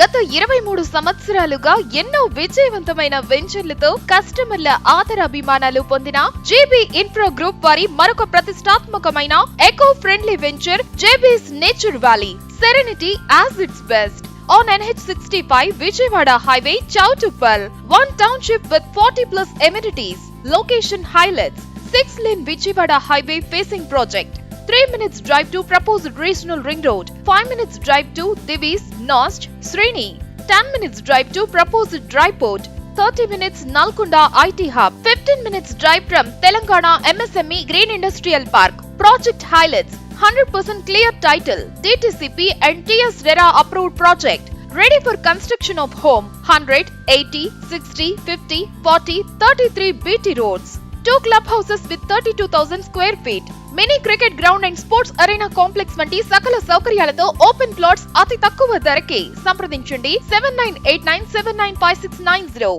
గత 23 సంవత్సరాలుగా ఎన్నో విజయవంతమైన వెంచర్లతో కస్టమర్ల ఆదరాభిమానాలు పొందిన జేబీ ఇన్ఫ్రా గ్రూప్ వారి మరొక ప్రతిష్టాత్మకమైన eco friendly venture JB's nature valley serenity as its best on NH65 Vijayawada Highway, Chowtuppal. One township with 40+ amenities. Location highlights: 6-lane Vijayawada Highway facing project. 3 minutes drive to proposed regional ring road. 5 minutes drive to Divis, Nost, Srini. 10 minutes drive to proposed dry port. 30 minutes Nalgonda IT Hub. 15 minutes drive from Telangana MSME Green Industrial Park. Project highlights: 100% clear title, DTCP and TS RERA approved project. Ready for construction of home. 100, 80, 60, 50, 40, 33 BT roads. 2 clubhouses with 32,000 square feet. Mini cricket ground and sports arena complex వంటి సకల సౌకర్యాలతో open plots అతి తక్కువ ధరకే. సంప్రదించండి 7989795690.